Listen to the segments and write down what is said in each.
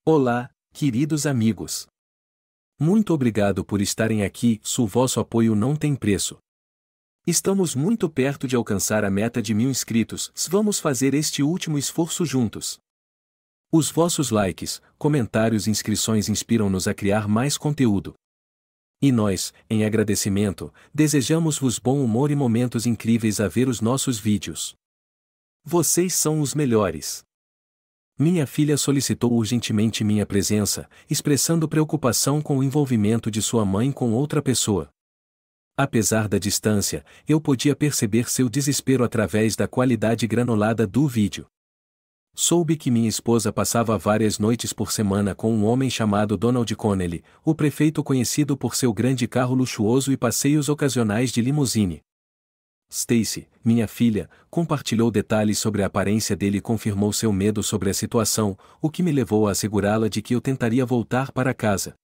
Olá, queridos amigos. Muito obrigado por estarem aqui, o vosso apoio não tem preço. Estamos muito perto de alcançar a meta de 1000 inscritos, vamos fazer este último esforço juntos. Os vossos likes, comentários e inscrições inspiram-nos a criar mais conteúdo. E nós, em agradecimento, desejamos-vos bom humor e momentos incríveis a ver os nossos vídeos. Vocês são os melhores. Minha filha solicitou urgentemente minha presença, expressando preocupação com o envolvimento de sua mãe com outra pessoa. Apesar da distância, eu podia perceber seu desespero através da qualidade granulada do vídeo. Soube que minha esposa passava várias noites por semana com um homem chamado Donald Connelly, o prefeito conhecido por seu grande carro luxuoso e passeios ocasionais de limusine. Stacy, minha filha, compartilhou detalhes sobre a aparência dele e confirmou seu medo sobre a situação, o que me levou a assegurá-la de que eu tentaria voltar para casa.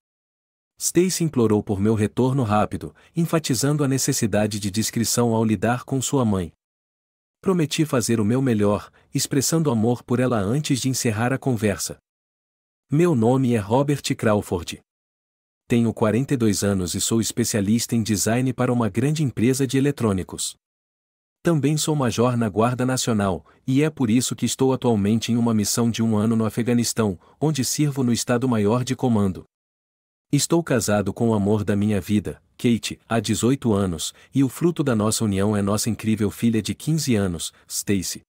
Stacy implorou por meu retorno rápido, enfatizando a necessidade de discrição ao lidar com sua mãe. Prometi fazer o meu melhor, expressando amor por ela antes de encerrar a conversa. Meu nome é Robert Crawford. Tenho 42 anos e sou especialista em design para uma grande empresa de eletrônicos. Também sou major na Guarda Nacional, e é por isso que estou atualmente em uma missão de 1 ano no Afeganistão, onde sirvo no Estado-Maior de Comando. Estou casado com o amor da minha vida, Kate, há 18 anos, e o fruto da nossa união é nossa incrível filha de 15 anos, Stacy.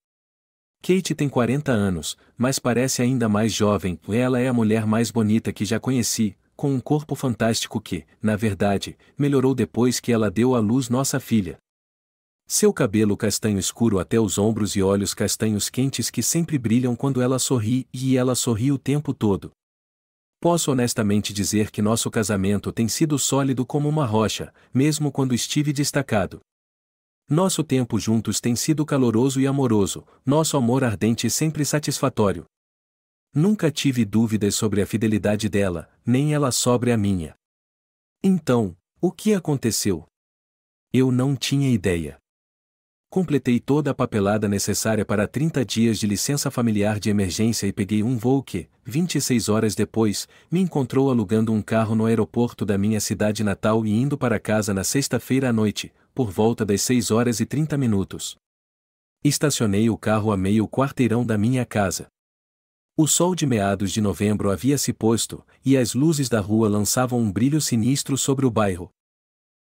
Kate tem 40 anos, mas parece ainda mais jovem, ela é a mulher mais bonita que já conheci, com um corpo fantástico que, na verdade, melhorou depois que ela deu à luz nossa filha. Seu cabelo castanho escuro até os ombros e olhos castanhos quentes que sempre brilham quando ela sorri, e ela sorri o tempo todo. Posso honestamente dizer que nosso casamento tem sido sólido como uma rocha, mesmo quando estive destacado. Nosso tempo juntos tem sido caloroso e amoroso, nosso amor ardente e sempre satisfatório. Nunca tive dúvidas sobre a fidelidade dela, nem ela sobre a minha. Então, o que aconteceu? Eu não tinha ideia. Completei toda a papelada necessária para 30 dias de licença familiar de emergência e peguei um voo que, 26 horas depois, me encontrou alugando um carro no aeroporto da minha cidade natal e indo para casa na sexta-feira à noite, por volta das 6 horas e 30 minutos. Estacionei o carro a meio quarteirão da minha casa. O sol de meados de novembro havia se posto, e as luzes da rua lançavam um brilho sinistro sobre o bairro.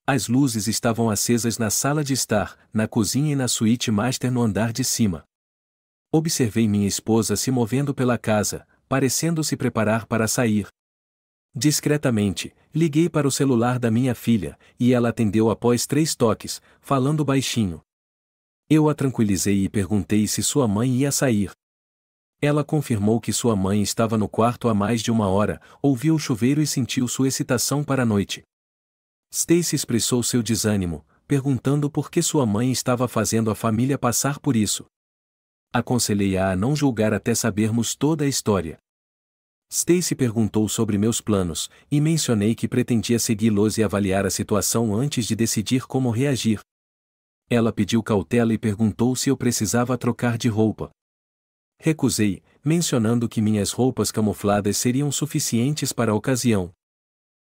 As luzes estavam acesas na sala de estar, na cozinha e na suíte master no andar de cima. Observei minha esposa se movendo pela casa, parecendo se preparar para sair. Discretamente, liguei para o celular da minha filha, e ela atendeu após 3 toques, falando baixinho. Eu a tranquilizei e perguntei se sua mãe ia sair. Ela confirmou que sua mãe estava no quarto há mais de 1 hora, ouviu o chuveiro e sentiu sua excitação para a noite. Stacy expressou seu desânimo, perguntando por que sua mãe estava fazendo a família passar por isso. Aconselhei-a a não julgar até sabermos toda a história. Stacy perguntou sobre meus planos, e mencionei que pretendia segui-los e avaliar a situação antes de decidir como reagir. Ela pediu cautela e perguntou se eu precisava trocar de roupa. Recusei, mencionando que minhas roupas camufladas seriam suficientes para a ocasião.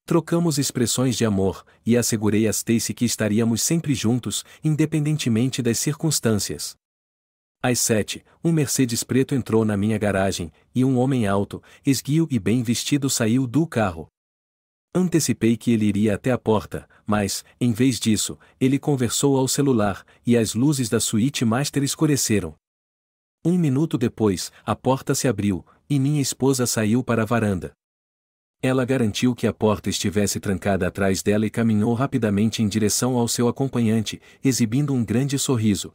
Trocamos expressões de amor, e assegurei a Stacy que estaríamos sempre juntos, independentemente das circunstâncias. Às 7, um Mercedes preto entrou na minha garagem, e um homem alto, esguio e bem vestido saiu do carro. Antecipei que ele iria até a porta, mas, em vez disso, ele conversou ao celular, e as luzes da suíte master escureceram. 1 minuto depois, a porta se abriu, e minha esposa saiu para a varanda. Ela garantiu que a porta estivesse trancada atrás dela e caminhou rapidamente em direção ao seu acompanhante, exibindo um grande sorriso.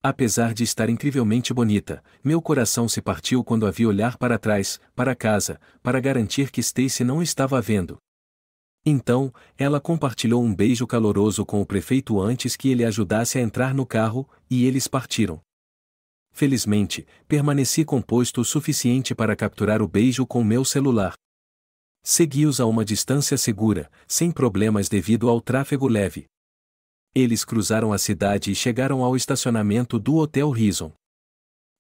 Apesar de estar incrivelmente bonita, meu coração se partiu quando a vi olhar para trás, para casa, para garantir que Stacy não estava vendo. Então, ela compartilhou um beijo caloroso com o prefeito antes que ele ajudasse a entrar no carro, e eles partiram. Felizmente, permaneci composto o suficiente para capturar o beijo com meu celular. Segui-os a uma distância segura, sem problemas devido ao tráfego leve. Eles cruzaram a cidade e chegaram ao estacionamento do Hotel Horizon.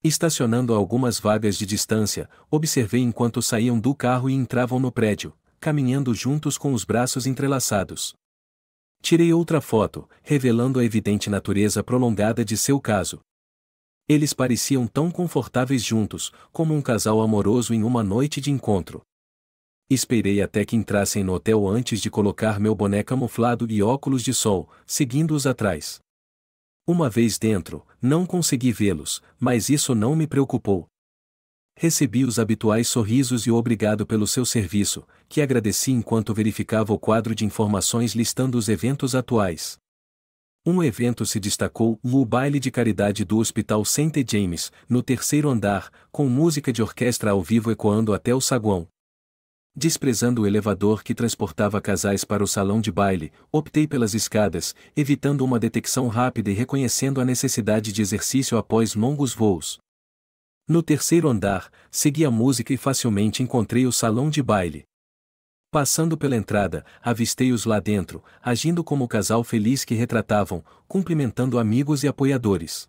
Estacionando a algumas vagas de distância, observei enquanto saíam do carro e entravam no prédio, caminhando juntos com os braços entrelaçados. Tirei outra foto, revelando a evidente natureza prolongada de seu caso. Eles pareciam tão confortáveis juntos, como um casal amoroso em uma noite de encontro. Esperei até que entrassem no hotel antes de colocar meu boné camuflado e óculos de sol, seguindo-os atrás. Uma vez dentro, não consegui vê-los, mas isso não me preocupou. Recebi os habituais sorrisos e o obrigado pelo seu serviço, que agradeci enquanto verificava o quadro de informações listando os eventos atuais. Um evento se destacou, o baile de caridade do Hospital St. James, no terceiro andar, com música de orquestra ao vivo ecoando até o saguão. Desprezando o elevador que transportava casais para o salão de baile, optei pelas escadas, evitando uma detecção rápida e reconhecendo a necessidade de exercício após longos voos. No terceiro andar, segui a música e facilmente encontrei o salão de baile. Passando pela entrada, avistei-os lá dentro, agindo como o casal feliz que retratavam, cumprimentando amigos e apoiadores.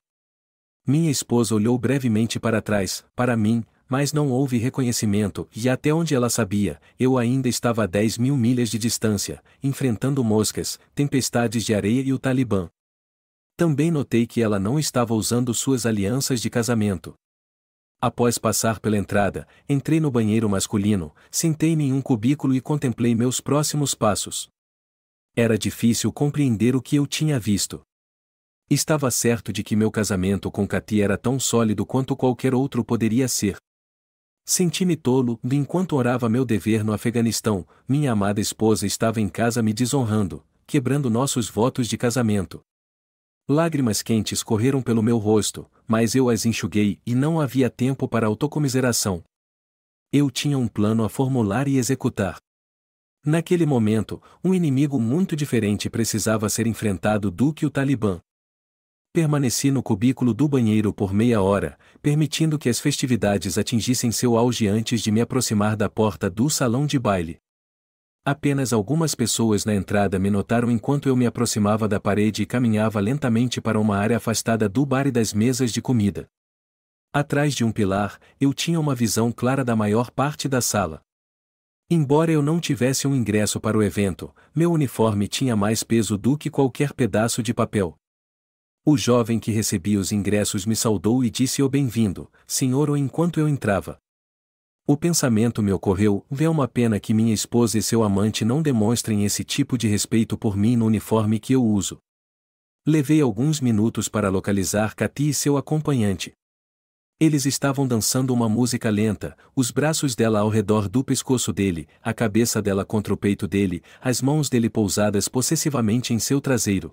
Minha esposa olhou brevemente para trás, para mim, mas não houve reconhecimento, e até onde ela sabia, eu ainda estava a 10.000 milhas de distância, enfrentando moscas, tempestades de areia e o Talibã. Também notei que ela não estava usando suas alianças de casamento. Após passar pela entrada, entrei no banheiro masculino, sentei-me em um cubículo e contemplei meus próximos passos. Era difícil compreender o que eu tinha visto. Estava certo de que meu casamento com Katy era tão sólido quanto qualquer outro poderia ser. Senti-me tolo, enquanto orava meu dever no Afeganistão, minha amada esposa estava em casa me desonrando, quebrando nossos votos de casamento. Lágrimas quentes correram pelo meu rosto, mas eu as enxuguei e não havia tempo para autocomiseração. Eu tinha um plano a formular e executar. Naquele momento, um inimigo muito diferente precisava ser enfrentado do que o Talibã. Permaneci no cubículo do banheiro por meia hora, permitindo que as festividades atingissem seu auge antes de me aproximar da porta do salão de baile. Apenas algumas pessoas na entrada me notaram enquanto eu me aproximava da parede e caminhava lentamente para uma área afastada do bar e das mesas de comida. Atrás de um pilar, eu tinha uma visão clara da maior parte da sala. Embora eu não tivesse um ingresso para o evento, meu uniforme tinha mais peso do que qualquer pedaço de papel. O jovem que recebia os ingressos me saudou e disse: "Oh, bem-vindo, senhor", enquanto eu entrava. O pensamento me ocorreu: é uma pena que minha esposa e seu amante não demonstrem esse tipo de respeito por mim no uniforme que eu uso. Levei alguns minutos para localizar Katy e seu acompanhante. Eles estavam dançando uma música lenta, os braços dela ao redor do pescoço dele, a cabeça dela contra o peito dele, as mãos dele pousadas possessivamente em seu traseiro.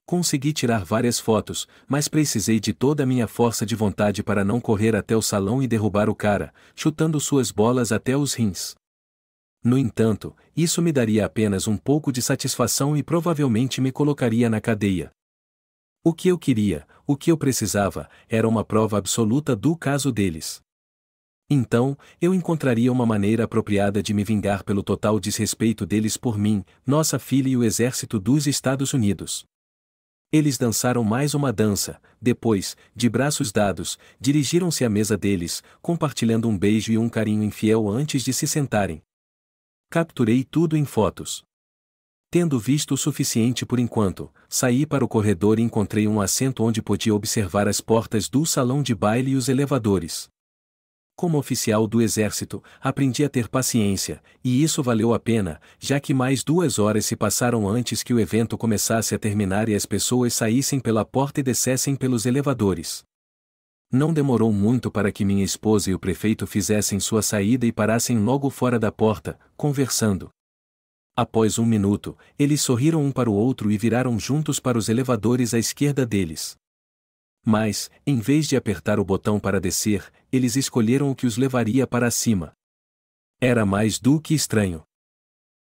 Consegui tirar várias fotos, mas precisei de toda a minha força de vontade para não correr até o salão e derrubar o cara, chutando suas bolas até os rins. No entanto, isso me daria apenas um pouco de satisfação e provavelmente me colocaria na cadeia. O que eu queria, o que eu precisava, era uma prova absoluta do caso deles. Então, eu encontraria uma maneira apropriada de me vingar pelo total desrespeito deles por mim, nossa filha e o exército dos Estados Unidos. Eles dançaram mais uma dança, depois, de braços dados, dirigiram-se à mesa deles, compartilhando um beijo e um carinho infiel antes de se sentarem. Capturei tudo em fotos. Tendo visto o suficiente por enquanto, saí para o corredor e encontrei um assento onde podia observar as portas do salão de baile e os elevadores. Como oficial do exército, aprendi a ter paciência, e isso valeu a pena, já que mais 2 horas se passaram antes que o evento começasse a terminar e as pessoas saíssem pela porta e descessem pelos elevadores. Não demorou muito para que minha esposa e o prefeito fizessem sua saída e parassem logo fora da porta, conversando. Após 1 minuto, eles sorriram um para o outro e viraram juntos para os elevadores à esquerda deles. Mas, em vez de apertar o botão para descer, eles escolheram o que os levaria para cima. Era mais do que estranho.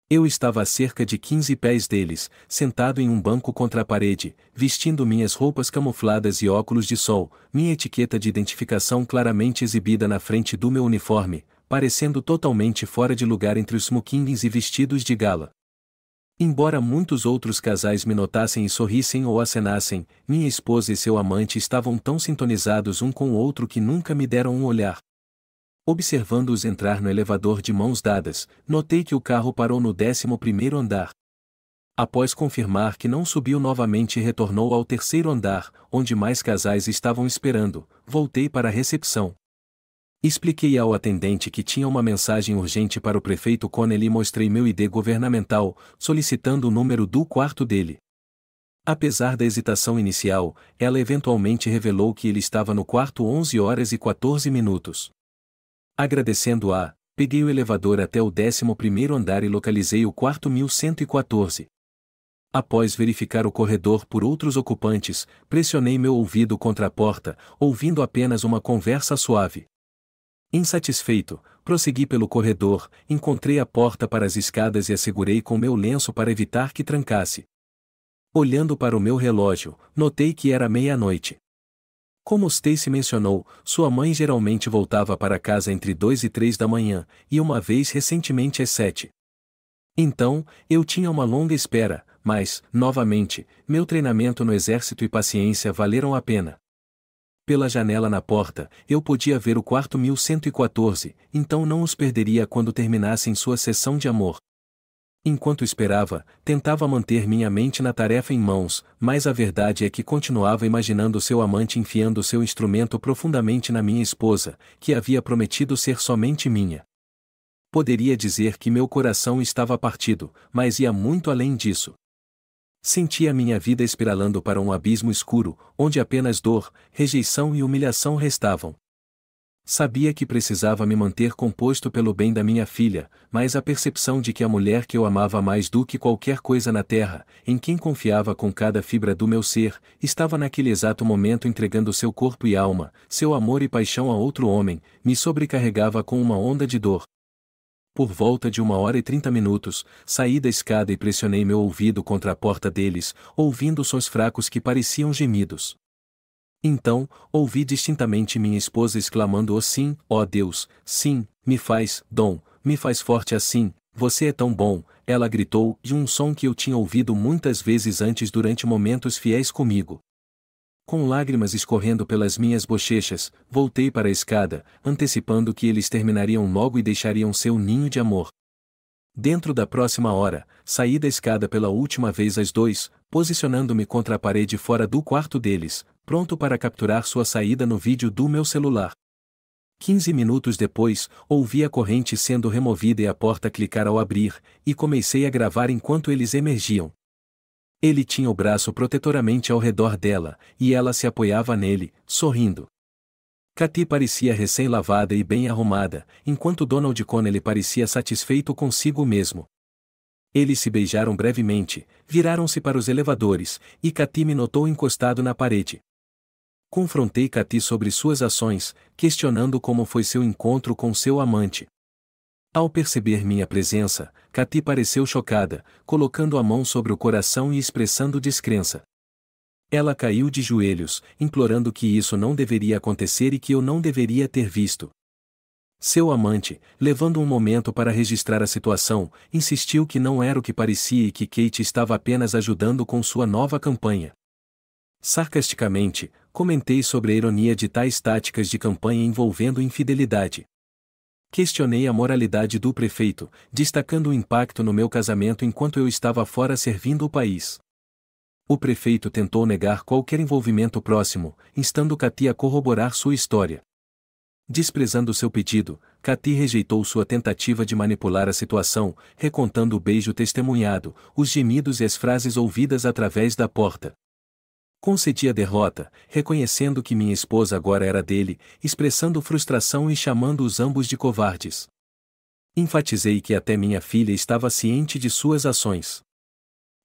Eu estava a cerca de 15 pés deles, sentado em um banco contra a parede, vestindo minhas roupas camufladas e óculos de sol, minha etiqueta de identificação claramente exibida na frente do meu uniforme, parecendo totalmente fora de lugar entre os smokings e vestidos de gala. Embora muitos outros casais me notassem e sorrissem ou acenassem, minha esposa e seu amante estavam tão sintonizados um com o outro que nunca me deram um olhar. Observando-os entrar no elevador de mãos dadas, notei que o carro parou no 11º andar. Após confirmar que não subiu novamente e retornou ao 3º andar, onde mais casais estavam esperando, voltei para a recepção. Expliquei ao atendente que tinha uma mensagem urgente para o prefeito Connelly e mostrei meu ID governamental, solicitando o número do quarto dele. Apesar da hesitação inicial, ela eventualmente revelou que ele estava no quarto 11h14. Agradecendo-a, peguei o elevador até o 11º andar e localizei o quarto 1114. Após verificar o corredor por outros ocupantes, pressionei meu ouvido contra a porta, ouvindo apenas uma conversa suave. Insatisfeito, prossegui pelo corredor, encontrei a porta para as escadas e a segurei com meu lenço para evitar que trancasse. Olhando para o meu relógio, notei que era meia-noite. Como Stacy mencionou, sua mãe geralmente voltava para casa entre 2 e 3 da manhã, e uma vez recentemente às 7. Então, eu tinha uma longa espera, mas, novamente, meu treinamento no exército e paciência valeram a pena. Pela janela na porta, eu podia ver o quarto 1114, então não os perderia quando terminassem sua sessão de amor. Enquanto esperava, tentava manter minha mente na tarefa em mãos, mas a verdade é que continuava imaginando seu amante enfiando seu instrumento profundamente na minha esposa, que havia prometido ser somente minha. Poderia dizer que meu coração estava partido, mas ia muito além disso. Sentia minha vida espiralando para um abismo escuro, onde apenas dor, rejeição e humilhação restavam. Sabia que precisava me manter composto pelo bem da minha filha, mas a percepção de que a mulher que eu amava mais do que qualquer coisa na terra, em quem confiava com cada fibra do meu ser, estava naquele exato momento entregando seu corpo e alma, seu amor e paixão a outro homem, me sobrecarregava com uma onda de dor. Por volta de 1h30, saí da escada e pressionei meu ouvido contra a porta deles, ouvindo sons fracos que pareciam gemidos. Então, ouvi distintamente minha esposa exclamando: "Oh sim, ó Deus, sim, me faz, Dom, me faz forte assim, você é tão bom", ela gritou, de um som que eu tinha ouvido muitas vezes antes durante momentos fiéis comigo. Com lágrimas escorrendo pelas minhas bochechas, voltei para a escada, antecipando que eles terminariam logo e deixariam seu ninho de amor. Dentro da próxima hora, saí da escada pela última vez às 2, posicionando-me contra a parede fora do quarto deles, pronto para capturar sua saída no vídeo do meu celular. 15 minutos depois, ouvi a corrente sendo removida e a porta clicar ao abrir, e comecei a gravar enquanto eles emergiam. Ele tinha o braço protetoramente ao redor dela, e ela se apoiava nele, sorrindo. Kathy parecia recém-lavada e bem arrumada, enquanto Donald Connelly parecia satisfeito consigo mesmo. Eles se beijaram brevemente, viraram-se para os elevadores, e Kathy me notou encostado na parede. Confrontei Kathy sobre suas ações, questionando como foi seu encontro com seu amante. Ao perceber minha presença, Kathy pareceu chocada, colocando a mão sobre o coração e expressando descrença. Ela caiu de joelhos, implorando que isso não deveria acontecer e que eu não deveria ter visto. Seu amante, levando um momento para registrar a situação, insistiu que não era o que parecia e que Kate estava apenas ajudando com sua nova campanha. Sarcasticamente, comentei sobre a ironia de tais táticas de campanha envolvendo infidelidade. Questionei a moralidade do prefeito, destacando o impacto no meu casamento enquanto eu estava fora servindo o país. O prefeito tentou negar qualquer envolvimento próximo, instando Kathy a corroborar sua história. Desprezando seu pedido, Kathy rejeitou sua tentativa de manipular a situação, recontando o beijo testemunhado, os gemidos e as frases ouvidas através da porta. Concedi a derrota, reconhecendo que minha esposa agora era dele, expressando frustração e chamando-os ambos de covardes. Enfatizei que até minha filha estava ciente de suas ações.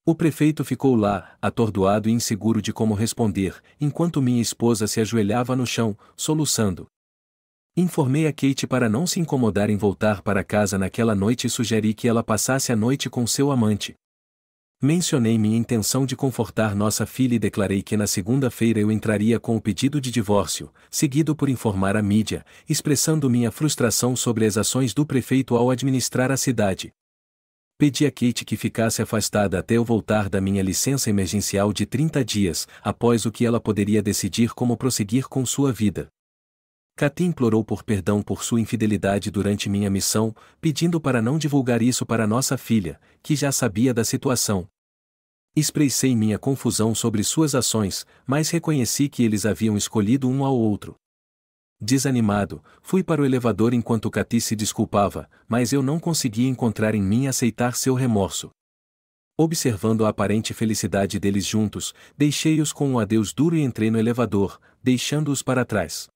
O prefeito ficou lá, atordoado e inseguro de como responder, enquanto minha esposa se ajoelhava no chão, soluçando. Informei a Kate para não se incomodar em voltar para casa naquela noite e sugeri que ela passasse a noite com seu amante. Mencionei minha intenção de confortar nossa filha e declarei que na segunda-feira eu entraria com o pedido de divórcio, seguido por informar a mídia, expressando minha frustração sobre as ações do prefeito ao administrar a cidade. Pedi a Kate que ficasse afastada até eu voltar da minha licença emergencial de 30 dias, após o que ela poderia decidir como prosseguir com sua vida. Katy implorou por perdão por sua infidelidade durante minha missão, pedindo para não divulgar isso para nossa filha, que já sabia da situação. Expressei minha confusão sobre suas ações, mas reconheci que eles haviam escolhido um ao outro. Desanimado, fui para o elevador enquanto Katy se desculpava, mas eu não conseguia encontrar em mim aceitar seu remorso. Observando a aparente felicidade deles juntos, deixei-os com um adeus duro e entrei no elevador, deixando-os para trás.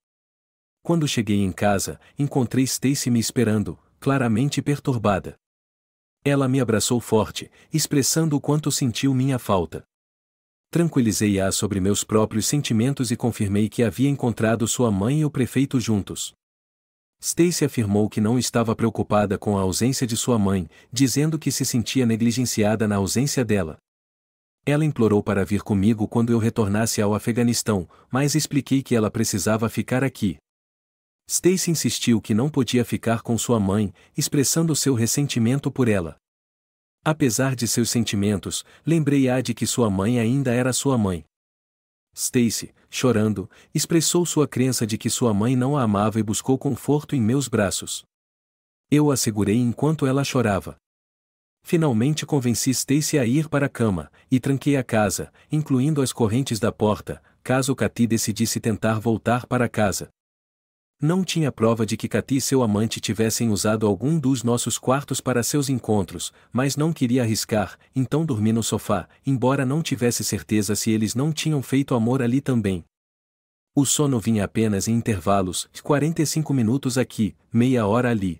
Quando cheguei em casa, encontrei Stacy me esperando, claramente perturbada. Ela me abraçou forte, expressando o quanto sentiu minha falta. Tranquilizei-a sobre meus próprios sentimentos e confirmei que havia encontrado sua mãe e o prefeito juntos. Stacy afirmou que não estava preocupada com a ausência de sua mãe, dizendo que se sentia negligenciada na ausência dela. Ela implorou para vir comigo quando eu retornasse ao Afeganistão, mas expliquei que ela precisava ficar aqui. Stacy insistiu que não podia ficar com sua mãe, expressando seu ressentimento por ela. Apesar de seus sentimentos, lembrei-a de que sua mãe ainda era sua mãe. Stacy, chorando, expressou sua crença de que sua mãe não a amava e buscou conforto em meus braços. Eu a segurei enquanto ela chorava. Finalmente convenci Stacy a ir para a cama, e tranquei a casa, incluindo as correntes da porta, caso Katy decidisse tentar voltar para casa. Não tinha prova de que Katy e seu amante tivessem usado algum dos nossos quartos para seus encontros, mas não queria arriscar, então dormi no sofá, embora não tivesse certeza se eles não tinham feito amor ali também. O sono vinha apenas em intervalos, 45 minutos aqui, meia hora ali.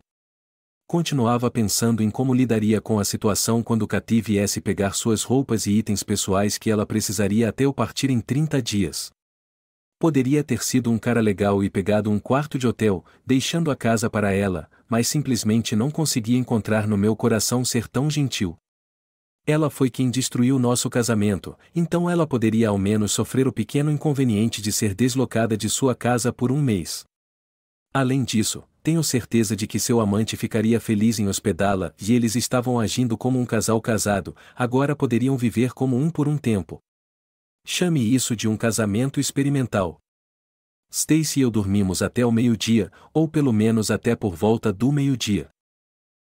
Continuava pensando em como lidaria com a situação quando Katy viesse pegar suas roupas e itens pessoais que ela precisaria até eu partir em 30 dias. Poderia ter sido um cara legal e pegado um quarto de hotel, deixando a casa para ela, mas simplesmente não conseguia encontrar no meu coração ser tão gentil. Ela foi quem destruiu nosso casamento, então ela poderia ao menos sofrer o pequeno inconveniente de ser deslocada de sua casa por um mês. Além disso, tenho certeza de que seu amante ficaria feliz em hospedá-la e eles estavam agindo como um casal casado, agora poderiam viver como um por um tempo. Chame isso de um casamento experimental. Stacy e eu dormimos até o meio-dia, ou pelo menos até por volta do meio-dia.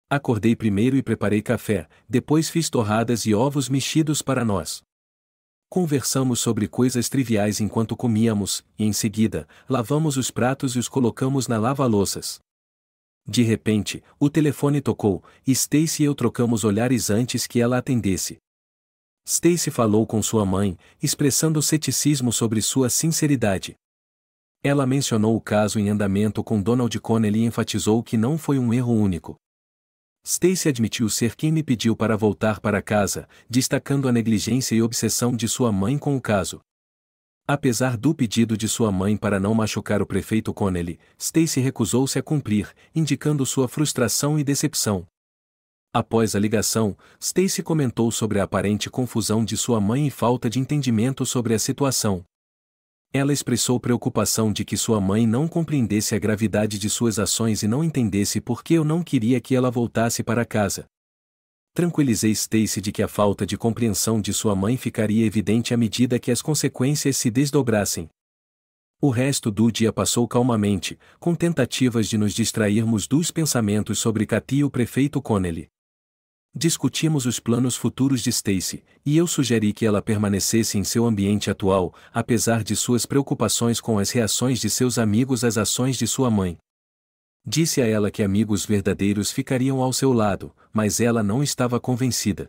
Acordei primeiro e preparei café, depois fiz torradas e ovos mexidos para nós. Conversamos sobre coisas triviais enquanto comíamos, e em seguida, lavamos os pratos e os colocamos na lava-louças. De repente, o telefone tocou, e Stacy e eu trocamos olhares antes que ela atendesse. Stacy falou com sua mãe, expressando ceticismo sobre sua sinceridade. Ela mencionou o caso em andamento com Donald Connelly e enfatizou que não foi um erro único. Stacy admitiu ser quem me pediu para voltar para casa, destacando a negligência e obsessão de sua mãe com o caso. Apesar do pedido de sua mãe para não machucar o prefeito Connelly, Stacy recusou-se a cumprir, indicando sua frustração e decepção. Após a ligação, Stacy comentou sobre a aparente confusão de sua mãe e falta de entendimento sobre a situação. Ela expressou preocupação de que sua mãe não compreendesse a gravidade de suas ações e não entendesse por que eu não queria que ela voltasse para casa. Tranquilizei Stacy de que a falta de compreensão de sua mãe ficaria evidente à medida que as consequências se desdobrassem. O resto do dia passou calmamente, com tentativas de nos distrairmos dos pensamentos sobre Katy e o prefeito Connelly. Discutimos os planos futuros de Stacy, e eu sugeri que ela permanecesse em seu ambiente atual, apesar de suas preocupações com as reações de seus amigos às ações de sua mãe. Disse a ela que amigos verdadeiros ficariam ao seu lado, mas ela não estava convencida.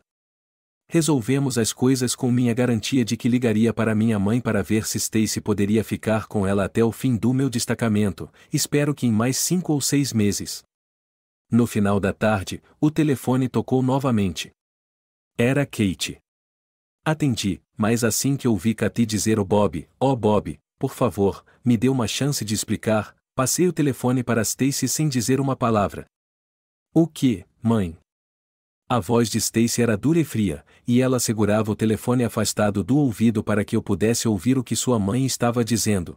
Resolvemos as coisas com minha garantia de que ligaria para minha mãe para ver se Stacy poderia ficar com ela até o fim do meu destacamento, espero que em mais 5 ou 6 meses. No final da tarde, o telefone tocou novamente. Era Kate. Atendi, mas assim que ouvi Katy dizer ao Bob, Bob, por favor, me dê uma chance de explicar, passei o telefone para Stacy sem dizer uma palavra. O que, mãe? A voz de Stacy era dura e fria, e ela segurava o telefone afastado do ouvido para que eu pudesse ouvir o que sua mãe estava dizendo.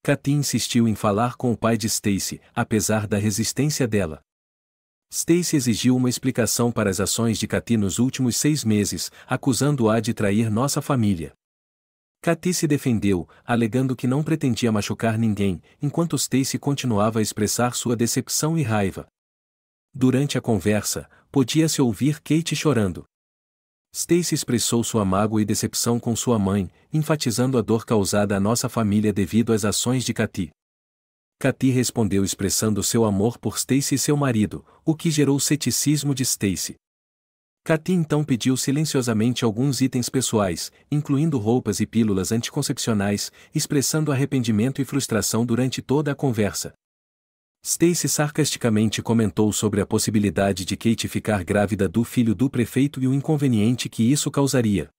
Katy insistiu em falar com o pai de Stacy, apesar da resistência dela. Stacy exigiu uma explicação para as ações de Kathy nos últimos 6 meses, acusando-a de trair nossa família. Kathy se defendeu, alegando que não pretendia machucar ninguém, enquanto Stacy continuava a expressar sua decepção e raiva. Durante a conversa, podia-se ouvir Kate chorando. Stacy expressou sua mágoa e decepção com sua mãe, enfatizando a dor causada à nossa família devido às ações de Kathy. Kathy respondeu expressando seu amor por Stacy e seu marido, o que gerou ceticismo de Stacy. Kathy então pediu silenciosamente alguns itens pessoais, incluindo roupas e pílulas anticoncepcionais, expressando arrependimento e frustração durante toda a conversa. Stacy sarcasticamente comentou sobre a possibilidade de Kate ficar grávida do filho do prefeito e o inconveniente que isso causaria.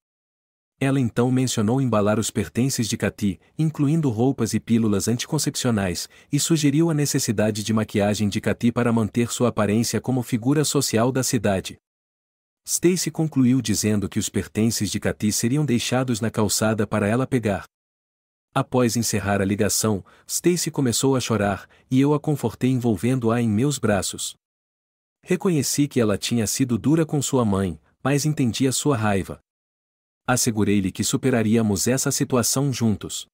Ela então mencionou embalar os pertences de Kathy, incluindo roupas e pílulas anticoncepcionais, e sugeriu a necessidade de maquiagem de Kathy para manter sua aparência como figura social da cidade. Stacy concluiu dizendo que os pertences de Kathy seriam deixados na calçada para ela pegar. Após encerrar a ligação, Stacy começou a chorar, e eu a confortei envolvendo-a em meus braços. Reconheci que ela tinha sido dura com sua mãe, mas entendia sua raiva. Assegurei-lhe que superaríamos essa situação juntos.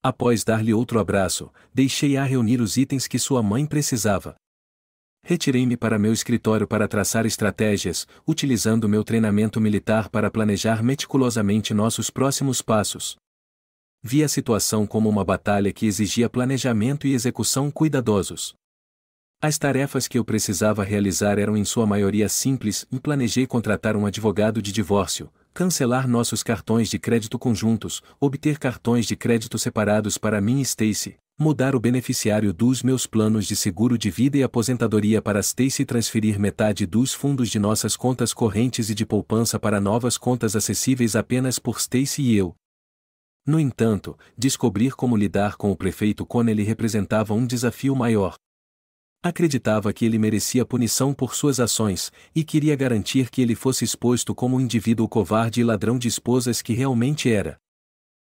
Após dar-lhe outro abraço, deixei-a reunir os itens que sua mãe precisava. Retirei-me para meu escritório para traçar estratégias, utilizando meu treinamento militar para planejar meticulosamente nossos próximos passos. Vi a situação como uma batalha que exigia planejamento e execução cuidadosos. As tarefas que eu precisava realizar eram em sua maioria simples e planejei contratar um advogado de divórcio, cancelar nossos cartões de crédito conjuntos, obter cartões de crédito separados para mim e Stacy, mudar o beneficiário dos meus planos de seguro de vida e aposentadoria para Stacy e transferir metade dos fundos de nossas contas correntes e de poupança para novas contas acessíveis apenas por Stacy e eu. No entanto, descobrir como lidar com o prefeito Connelly representava um desafio maior. Acreditava que ele merecia punição por suas ações, e queria garantir que ele fosse exposto como um indivíduo covarde e ladrão de esposas que realmente era.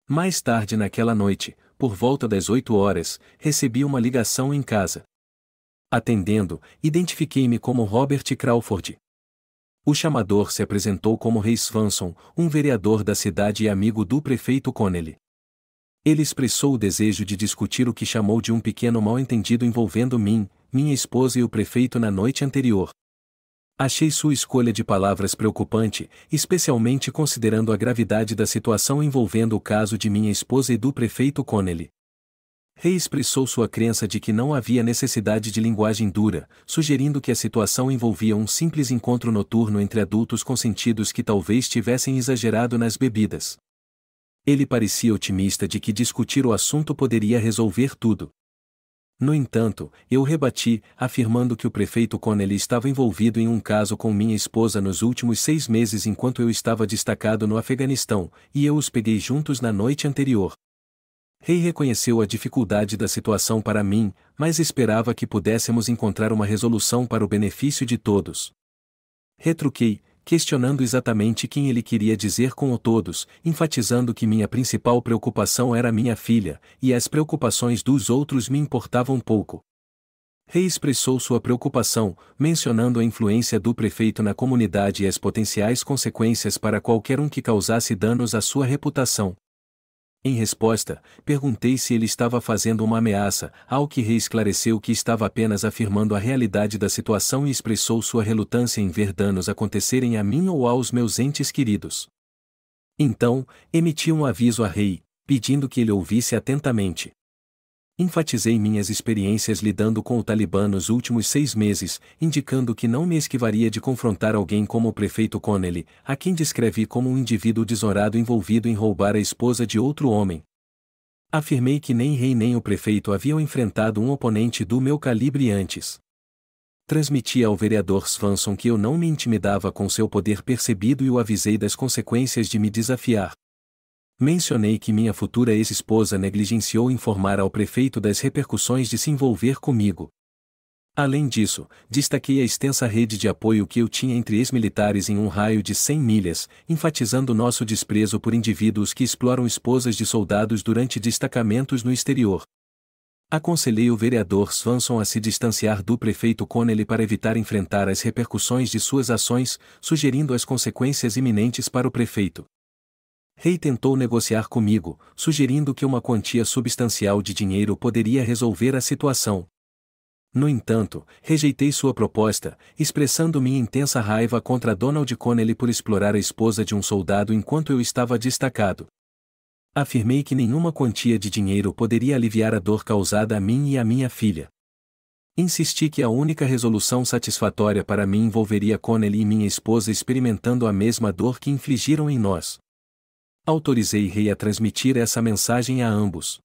Mais tarde naquela noite, por volta das 8 horas, recebi uma ligação em casa. Atendendo, identifiquei-me como Robert Crawford. O chamador se apresentou como Ray Swanson, um vereador da cidade e amigo do prefeito Connelly. Ele expressou o desejo de discutir o que chamou de um pequeno mal-entendido envolvendo mim, minha esposa e o prefeito na noite anterior. Achei sua escolha de palavras preocupante, especialmente considerando a gravidade da situação envolvendo o caso de minha esposa e do prefeito Connelly. Ray expressou sua crença de que não havia necessidade de linguagem dura, sugerindo que a situação envolvia um simples encontro noturno entre adultos consentidos que talvez tivessem exagerado nas bebidas. Ele parecia otimista de que discutir o assunto poderia resolver tudo. No entanto, eu rebati, afirmando que o prefeito Connelly estava envolvido em um caso com minha esposa nos últimos 6 meses enquanto eu estava destacado no Afeganistão, e eu os peguei juntos na noite anterior. Ray reconheceu a dificuldade da situação para mim, mas esperava que pudéssemos encontrar uma resolução para o benefício de todos. Retruquei, questionando exatamente quem ele queria dizer com o todos, enfatizando que minha principal preocupação era minha filha, e as preocupações dos outros me importavam pouco. Ray expressou sua preocupação, mencionando a influência do prefeito na comunidade e as potenciais consequências para qualquer um que causasse danos à sua reputação. Em resposta, perguntei se ele estava fazendo uma ameaça, ao que Ray esclareceu que estava apenas afirmando a realidade da situação e expressou sua relutância em ver danos acontecerem a mim ou aos meus entes queridos. Então, emiti um aviso a Ray, pedindo que ele ouvisse atentamente. Enfatizei minhas experiências lidando com o Talibã nos últimos 6 meses, indicando que não me esquivaria de confrontar alguém como o prefeito Connelly, a quem descrevi como um indivíduo desonrado envolvido em roubar a esposa de outro homem. Afirmei que nem Ray nem o prefeito haviam enfrentado um oponente do meu calibre antes. Transmiti ao vereador Swanson que eu não me intimidava com seu poder percebido e o avisei das consequências de me desafiar. Mencionei que minha futura ex-esposa negligenciou informar ao prefeito das repercussões de se envolver comigo. Além disso, destaquei a extensa rede de apoio que eu tinha entre ex-militares em um raio de 100 milhas, enfatizando nosso desprezo por indivíduos que exploram esposas de soldados durante destacamentos no exterior. Aconselhei o vereador Swanson a se distanciar do prefeito Connelly para evitar enfrentar as repercussões de suas ações, sugerindo as consequências iminentes para o prefeito. Hay tentou negociar comigo, sugerindo que uma quantia substancial de dinheiro poderia resolver a situação. No entanto, rejeitei sua proposta, expressando minha intensa raiva contra Donald Connelly por explorar a esposa de um soldado enquanto eu estava destacado. Afirmei que nenhuma quantia de dinheiro poderia aliviar a dor causada a mim e à minha filha. Insisti que a única resolução satisfatória para mim envolveria Connelly e minha esposa experimentando a mesma dor que infligiram em nós. Autorizei Hay a transmitir essa mensagem a ambos.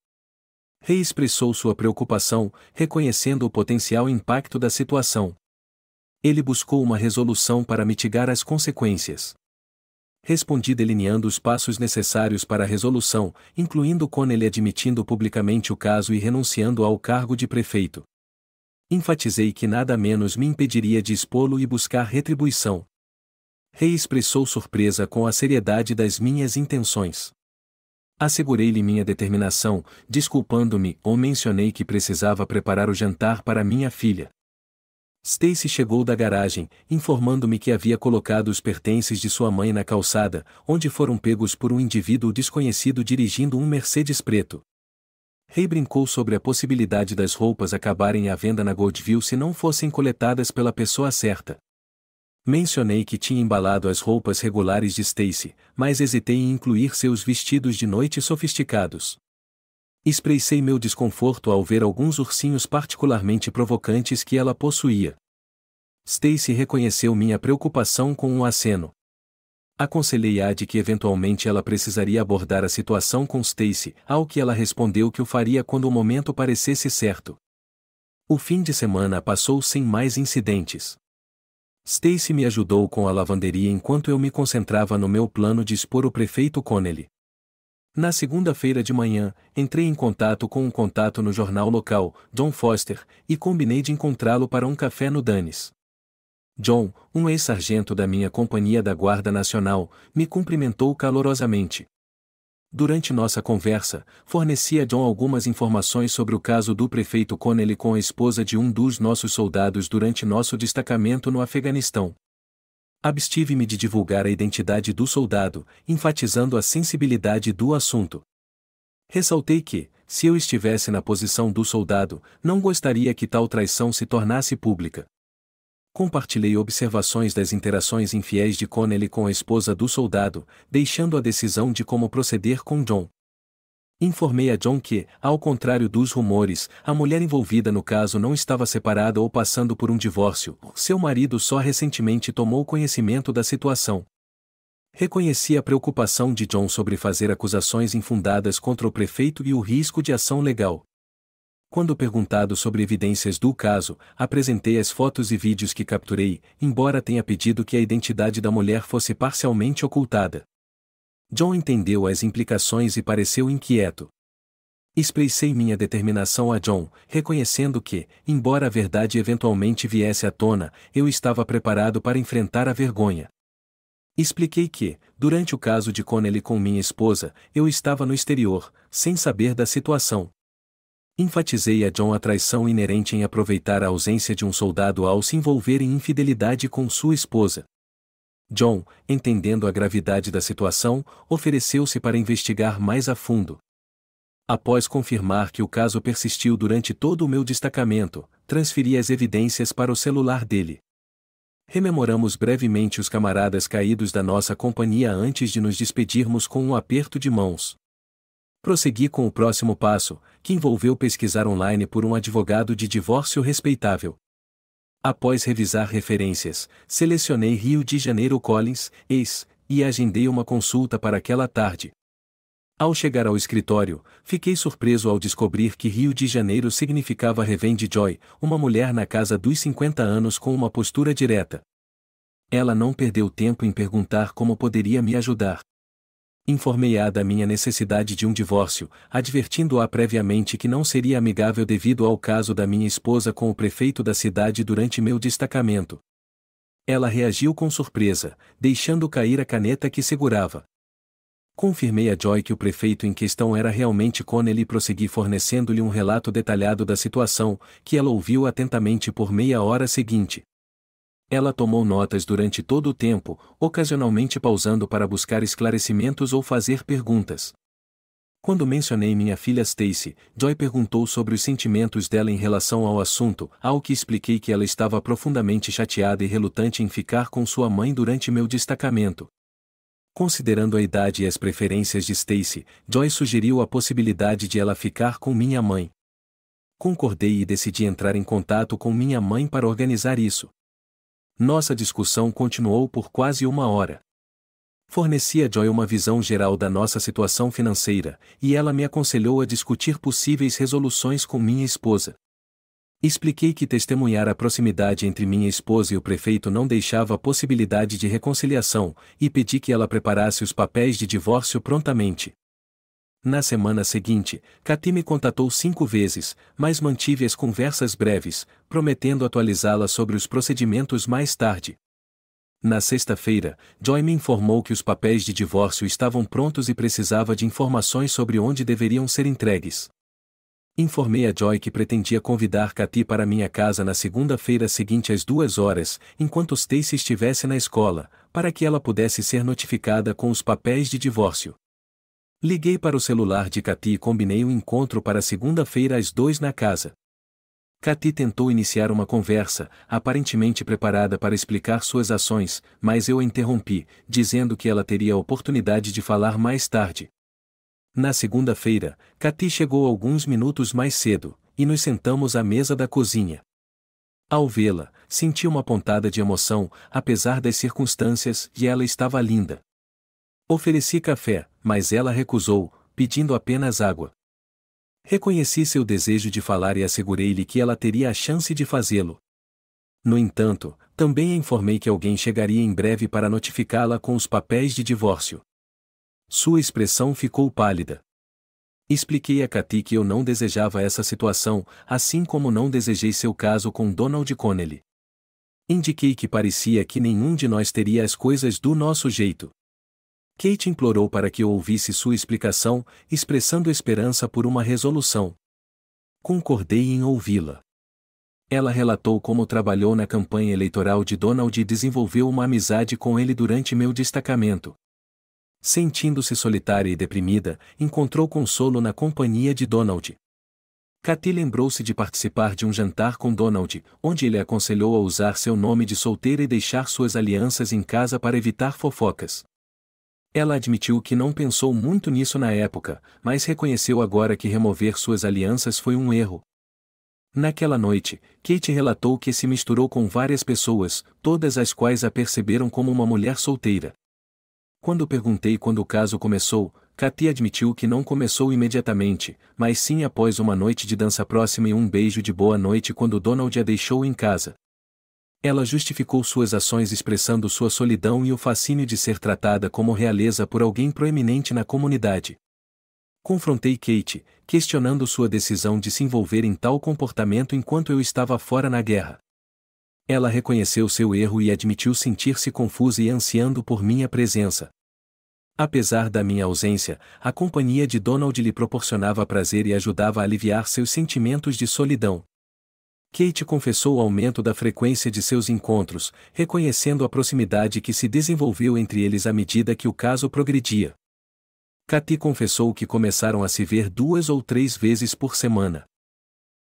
Hay expressou sua preocupação, reconhecendo o potencial impacto da situação. Ele buscou uma resolução para mitigar as consequências. Respondi delineando os passos necessários para a resolução, incluindo Connelly admitindo publicamente o caso e renunciando ao cargo de prefeito. Enfatizei que nada menos me impediria de expô-lo e buscar retribuição. Hay expressou surpresa com a seriedade das minhas intenções. Assegurei-lhe minha determinação, desculpando-me, ou mencionei que precisava preparar o jantar para minha filha. Stacy chegou da garagem, informando-me que havia colocado os pertences de sua mãe na calçada, onde foram pegos por um indivíduo desconhecido dirigindo um Mercedes preto. Hay brincou sobre a possibilidade das roupas acabarem à venda na Goldville se não fossem coletadas pela pessoa certa. Mencionei que tinha embalado as roupas regulares de Stacy, mas hesitei em incluir seus vestidos de noite sofisticados. Expressei meu desconforto ao ver alguns ursinhos particularmente provocantes que ela possuía. Stacy reconheceu minha preocupação com um aceno. Aconselhei-a de que eventualmente ela precisaria abordar a situação com Stacy, ao que ela respondeu que o faria quando o momento parecesse certo. O fim de semana passou sem mais incidentes. Stacy me ajudou com a lavanderia enquanto eu me concentrava no meu plano de expor o prefeito Connelly. Na segunda-feira de manhã, entrei em contato com um contato no jornal local, John Foster, e combinei de encontrá-lo para um café no Denny's. John, um ex-sargento da minha companhia da Guarda Nacional, me cumprimentou calorosamente. Durante nossa conversa, forneci a John algumas informações sobre o caso do prefeito Connelly com a esposa de um dos nossos soldados durante nosso destacamento no Afeganistão. Abstive-me de divulgar a identidade do soldado, enfatizando a sensibilidade do assunto. Ressaltei que, se eu estivesse na posição do soldado, não gostaria que tal traição se tornasse pública. Compartilhei observações das interações infiéis de Connelly com a esposa do soldado, deixando a decisão de como proceder com John. Informei a John que, ao contrário dos rumores, a mulher envolvida no caso não estava separada ou passando por um divórcio, seu marido só recentemente tomou conhecimento da situação. Reconheci a preocupação de John sobre fazer acusações infundadas contra o prefeito e o risco de ação legal. Quando perguntado sobre evidências do caso, apresentei as fotos e vídeos que capturei, embora tenha pedido que a identidade da mulher fosse parcialmente ocultada. John entendeu as implicações e pareceu inquieto. Expressei minha determinação a John, reconhecendo que, embora a verdade eventualmente viesse à tona, eu estava preparado para enfrentar a vergonha. Expliquei que, durante o caso de Connelly com minha esposa, eu estava no exterior, sem saber da situação. Enfatizei a John a traição inerente em aproveitar a ausência de um soldado ao se envolver em infidelidade com sua esposa. John, entendendo a gravidade da situação, ofereceu-se para investigar mais a fundo. Após confirmar que o caso persistiu durante todo o meu destacamento, transferi as evidências para o celular dele. Rememoramos brevemente os camaradas caídos da nossa companhia antes de nos despedirmos com um aperto de mãos. Prossegui com o próximo passo, que envolveu pesquisar online por um advogado de divórcio respeitável. Após revisar referências, selecionei Rio de Janeiro Collins, ex, e agendei uma consulta para aquela tarde. Ao chegar ao escritório, fiquei surpreso ao descobrir que Rio de Janeiro significava Revenge Joy, uma mulher na casa dos 50 anos com uma postura direta. Ela não perdeu tempo em perguntar como poderia me ajudar. Informei-a da minha necessidade de um divórcio, advertindo-a previamente que não seria amigável devido ao caso da minha esposa com o prefeito da cidade durante meu destacamento. Ela reagiu com surpresa, deixando cair a caneta que segurava. Confirmei a Joy que o prefeito em questão era realmente Connelly e prossegui fornecendo-lhe um relato detalhado da situação, que ela ouviu atentamente por meia hora seguinte. Ela tomou notas durante todo o tempo, ocasionalmente pausando para buscar esclarecimentos ou fazer perguntas. Quando mencionei minha filha Stacy, Joy perguntou sobre os sentimentos dela em relação ao assunto, ao que expliquei que ela estava profundamente chateada e relutante em ficar com sua mãe durante meu destacamento. Considerando a idade e as preferências de Stacy, Joy sugeriu a possibilidade de ela ficar com minha mãe. Concordei e decidi entrar em contato com minha mãe para organizar isso. Nossa discussão continuou por quase uma hora. Forneci a Joy uma visão geral da nossa situação financeira, e ela me aconselhou a discutir possíveis resoluções com minha esposa. Expliquei que testemunhar a proximidade entre minha esposa e o prefeito não deixava a possibilidade de reconciliação, e pedi que ela preparasse os papéis de divórcio prontamente. Na semana seguinte, Cathy me contatou 5 vezes, mas mantive as conversas breves, prometendo atualizá-la sobre os procedimentos mais tarde. Na sexta-feira, Joy me informou que os papéis de divórcio estavam prontos e precisava de informações sobre onde deveriam ser entregues. Informei a Joy que pretendia convidar Cathy para minha casa na segunda-feira seguinte às 2 horas, enquanto Stacy estivesse na escola, para que ela pudesse ser notificada com os papéis de divórcio. Liguei para o celular de Cathy e combinei um encontro para segunda-feira às 2 na casa. Cathy tentou iniciar uma conversa, aparentemente preparada para explicar suas ações, mas eu a interrompi, dizendo que ela teria a oportunidade de falar mais tarde. Na segunda-feira, Cathy chegou alguns minutos mais cedo, e nos sentamos à mesa da cozinha. Ao vê-la, senti uma pontada de emoção, apesar das circunstâncias, e ela estava linda. Ofereci café, mas ela recusou, pedindo apenas água. Reconheci seu desejo de falar e assegurei-lhe que ela teria a chance de fazê-lo. No entanto, também a informei que alguém chegaria em breve para notificá-la com os papéis de divórcio. Sua expressão ficou pálida. Expliquei a Cathy que eu não desejava essa situação, assim como não desejei seu caso com Donald Connelly. Indiquei que parecia que nenhum de nós teria as coisas do nosso jeito. Kate implorou para que eu ouvisse sua explicação, expressando esperança por uma resolução. Concordei em ouvi-la. Ela relatou como trabalhou na campanha eleitoral de Donald e desenvolveu uma amizade com ele durante meu destacamento. Sentindo-se solitária e deprimida, encontrou consolo na companhia de Donald. Cathy lembrou-se de participar de um jantar com Donald, onde ele a aconselhou a usar seu nome de solteira e deixar suas alianças em casa para evitar fofocas. Ela admitiu que não pensou muito nisso na época, mas reconheceu agora que remover suas alianças foi um erro. Naquela noite, Kate relatou que se misturou com várias pessoas, todas as quais a perceberam como uma mulher solteira. Quando perguntei quando o caso começou, Cathy admitiu que não começou imediatamente, mas sim após uma noite de dança próxima e um beijo de boa noite quando Donald a deixou em casa. Ela justificou suas ações expressando sua solidão e o fascínio de ser tratada como realeza por alguém proeminente na comunidade. Confrontei Kate, questionando sua decisão de se envolver em tal comportamento enquanto eu estava fora na guerra. Ela reconheceu seu erro e admitiu sentir-se confusa e ansiando por minha presença. Apesar da minha ausência, a companhia de Donald lhe proporcionava prazer e ajudava a aliviar seus sentimentos de solidão. Kate confessou o aumento da frequência de seus encontros, reconhecendo a proximidade que se desenvolveu entre eles à medida que o caso progredia. Cathy confessou que começaram a se ver 2 ou 3 vezes por semana.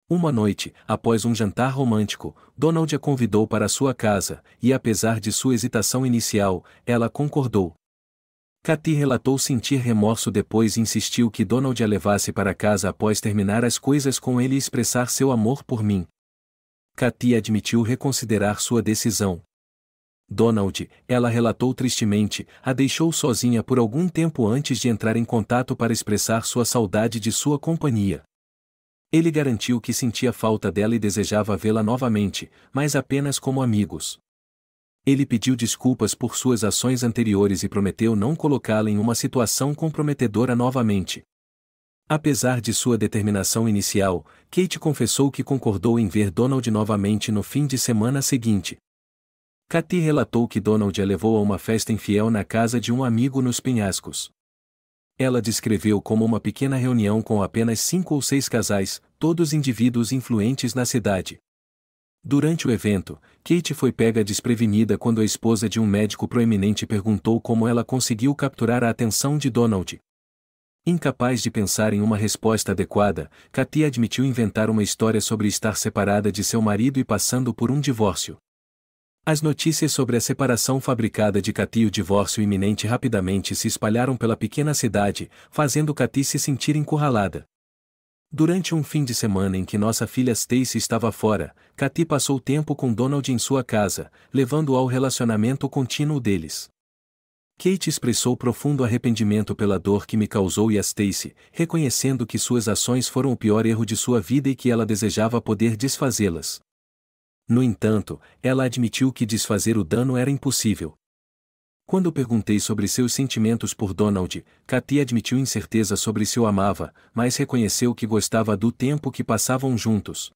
Uma noite, após um jantar romântico, Donald a convidou para sua casa, e apesar de sua hesitação inicial, ela concordou. Cathy relatou sentir remorso depois e insistiu que Donald a levasse para casa após terminar as coisas com ele e expressar seu amor por mim. Cathy admitiu reconsiderar sua decisão. Donald, ela relatou tristemente, a deixou sozinha por algum tempo antes de entrar em contato para expressar sua saudade de sua companhia. Ele garantiu que sentia falta dela e desejava vê-la novamente, mas apenas como amigos. Ele pediu desculpas por suas ações anteriores e prometeu não colocá-la em uma situação comprometedora novamente. Apesar de sua determinação inicial, Kate confessou que concordou em ver Donald novamente no fim de semana seguinte. Cathy relatou que Donald a levou a uma festa infiel na casa de um amigo nos penhascos. Ela descreveu como uma pequena reunião com apenas 5 ou 6 casais, todos indivíduos influentes na cidade. Durante o evento, Kate foi pega desprevenida quando a esposa de um médico proeminente perguntou como ela conseguiu capturar a atenção de Donald. Incapaz de pensar em uma resposta adequada, Katy admitiu inventar uma história sobre estar separada de seu marido e passando por um divórcio. As notícias sobre a separação fabricada de Katy e o divórcio iminente rapidamente se espalharam pela pequena cidade, fazendo Katy se sentir encurralada. Durante um fim de semana em que nossa filha Stacy estava fora, Katy passou tempo com Donald em sua casa, levando-o ao relacionamento contínuo deles. Kate expressou profundo arrependimento pela dor que me causou e a Stacy, reconhecendo que suas ações foram o pior erro de sua vida e que ela desejava poder desfazê-las. No entanto, ela admitiu que desfazer o dano era impossível. Quando perguntei sobre seus sentimentos por Donald, Katy admitiu incerteza sobre se o amava, mas reconheceu que gostava do tempo que passavam juntos.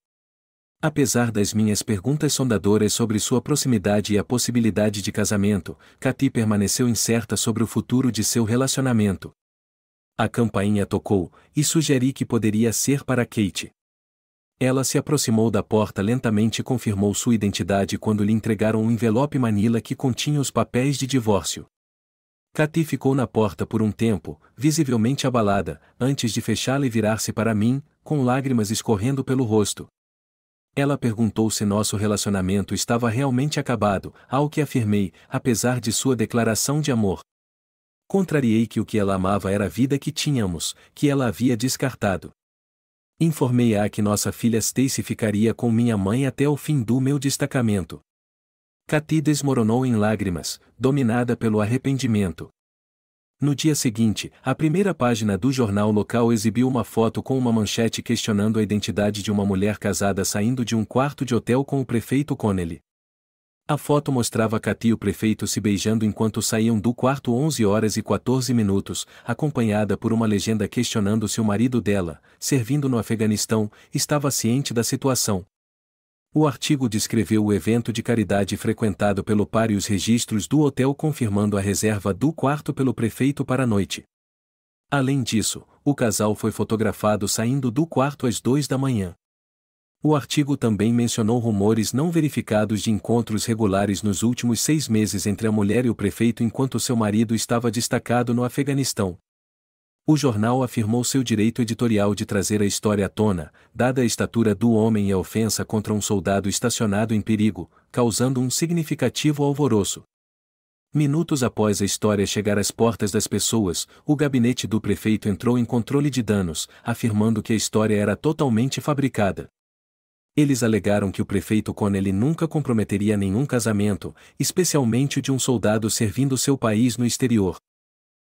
Apesar das minhas perguntas sondadoras sobre sua proximidade e a possibilidade de casamento, Katy permaneceu incerta sobre o futuro de seu relacionamento. A campainha tocou, e sugeri que poderia ser para Kate. Ela se aproximou da porta lentamente e confirmou sua identidade quando lhe entregaram um envelope manila que continha os papéis de divórcio. Katy ficou na porta por um tempo, visivelmente abalada, antes de fechá-la e virar-se para mim, com lágrimas escorrendo pelo rosto. Ela perguntou se nosso relacionamento estava realmente acabado, ao que afirmei, apesar de sua declaração de amor. Contrariei que o que ela amava era a vida que tínhamos, que ela havia descartado. Informei-a que nossa filha Stacy ficaria com minha mãe até o fim do meu destacamento. Katy desmoronou em lágrimas, dominada pelo arrependimento. No dia seguinte, a primeira página do jornal local exibiu uma foto com uma manchete questionando a identidade de uma mulher casada saindo de um quarto de hotel com o prefeito Connelly. A foto mostrava Katy e o prefeito se beijando enquanto saíam do quarto 11h14, acompanhada por uma legenda questionando se o marido dela, servindo no Afeganistão, estava ciente da situação. O artigo descreveu o evento de caridade frequentado pelo par e os registros do hotel confirmando a reserva do quarto pelo prefeito para a noite. Além disso, o casal foi fotografado saindo do quarto às 2 da manhã. O artigo também mencionou rumores não verificados de encontros regulares nos últimos 6 meses entre a mulher e o prefeito enquanto seu marido estava destacado no Afeganistão. O jornal afirmou seu direito editorial de trazer a história à tona, dada a estatura do homem e a ofensa contra um soldado estacionado em perigo, causando um significativo alvoroço. Minutos após a história chegar às portas das pessoas, o gabinete do prefeito entrou em controle de danos, afirmando que a história era totalmente fabricada. Eles alegaram que o prefeito Connelly nunca comprometeria nenhum casamento, especialmente o de um soldado servindo seu país no exterior.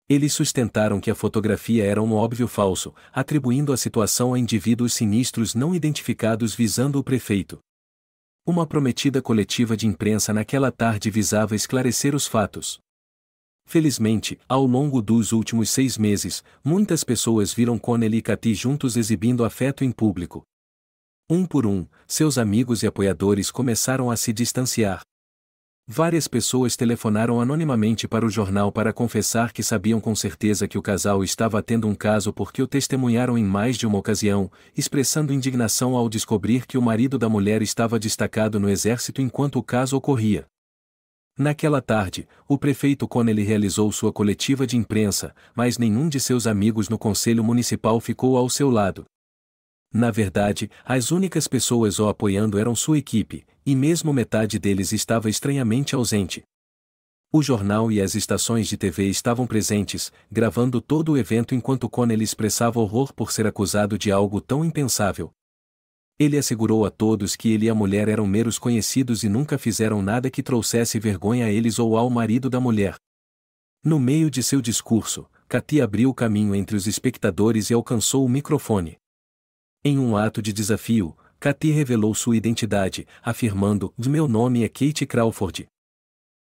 Eles sustentaram que a fotografia era um óbvio falso, atribuindo a situação a indivíduos sinistros não identificados visando o prefeito. Uma prometida coletiva de imprensa naquela tarde visava esclarecer os fatos. Felizmente, ao longo dos últimos 6 meses, muitas pessoas viram Connelly e Katy juntos exibindo afeto em público. Um por um, seus amigos e apoiadores começaram a se distanciar. Várias pessoas telefonaram anonimamente para o jornal para confessar que sabiam com certeza que o casal estava tendo um caso porque o testemunharam em mais de uma ocasião, expressando indignação ao descobrir que o marido da mulher estava destacado no exército enquanto o caso ocorria. Naquela tarde, o prefeito Connelly realizou sua coletiva de imprensa, mas nenhum de seus amigos no conselho municipal ficou ao seu lado. Na verdade, as únicas pessoas o apoiando eram sua equipe, e mesmo metade deles estava estranhamente ausente. O jornal e as estações de TV estavam presentes, gravando todo o evento enquanto Connelly expressava horror por ser acusado de algo tão impensável. Ele assegurou a todos que ele e a mulher eram meros conhecidos e nunca fizeram nada que trouxesse vergonha a eles ou ao marido da mulher. No meio de seu discurso, Katy abriu o caminho entre os espectadores e alcançou o microfone. Em um ato de desafio, Katy revelou sua identidade, afirmando: "Meu nome é Kate Crawford.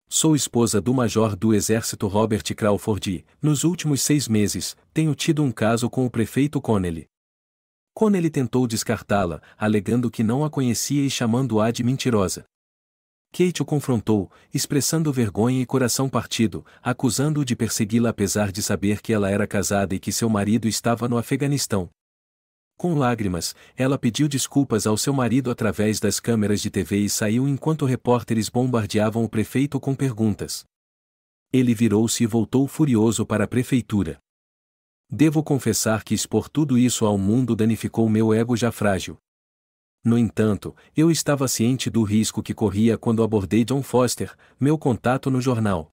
Sou esposa do major do exército Robert Crawford e, nos últimos 6 meses, tenho tido um caso com o prefeito Connelly." Connelly tentou descartá-la, alegando que não a conhecia e chamando-a de mentirosa. Kate o confrontou, expressando vergonha e coração partido, acusando-o de persegui-la apesar de saber que ela era casada e que seu marido estava no Afeganistão. Com lágrimas, ela pediu desculpas ao seu marido através das câmeras de TV e saiu enquanto repórteres bombardeavam o prefeito com perguntas. Ele virou-se e voltou furioso para a prefeitura. Devo confessar que expor tudo isso ao mundo danificou meu ego já frágil. No entanto, eu estava ciente do risco que corria quando abordei John Foster, meu contato no jornal.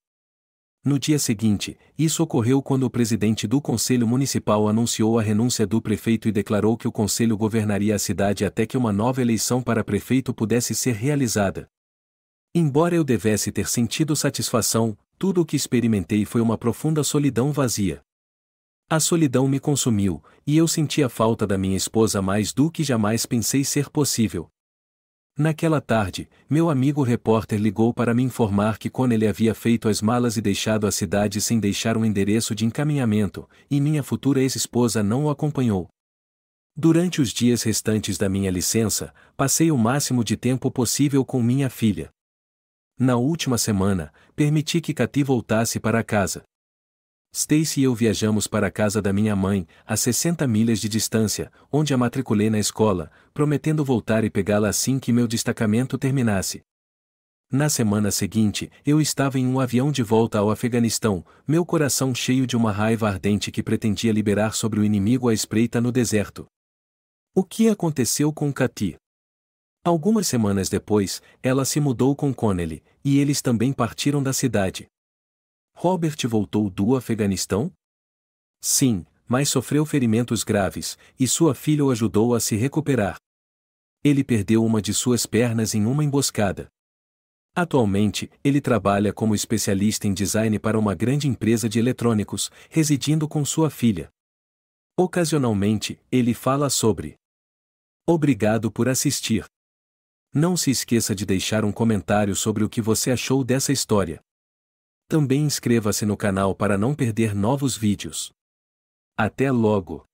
No dia seguinte, isso ocorreu quando o presidente do Conselho Municipal anunciou a renúncia do prefeito e declarou que o conselho governaria a cidade até que uma nova eleição para prefeito pudesse ser realizada. Embora eu devesse ter sentido satisfação, tudo o que experimentei foi uma profunda solidão vazia. A solidão me consumiu, e eu sentia falta da minha esposa mais do que jamais pensei ser possível. Naquela tarde, meu amigo repórter ligou para me informar que Connelly havia feito as malas e deixado a cidade sem deixar um endereço de encaminhamento, e minha futura ex-esposa não o acompanhou. Durante os dias restantes da minha licença, passei o máximo de tempo possível com minha filha. Na última semana, permiti que Katy voltasse para casa. Stacy e eu viajamos para a casa da minha mãe, a 60 milhas de distância, onde a matriculei na escola, prometendo voltar e pegá-la assim que meu destacamento terminasse. Na semana seguinte, eu estava em um avião de volta ao Afeganistão, meu coração cheio de uma raiva ardente que pretendia liberar sobre o inimigo à espreita no deserto. O que aconteceu com Katy? Algumas semanas depois, ela se mudou com Connelly, e eles também partiram da cidade. Robert voltou do Afeganistão? Sim, mas sofreu ferimentos graves, e sua filha o ajudou a se recuperar. Ele perdeu uma de suas pernas em uma emboscada. Atualmente, ele trabalha como especialista em design para uma grande empresa de eletrônicos, residindo com sua filha. Ocasionalmente, ele fala sobre. Obrigado por assistir. Não se esqueça de deixar um comentário sobre o que você achou dessa história. Também inscreva-se no canal para não perder novos vídeos. Até logo!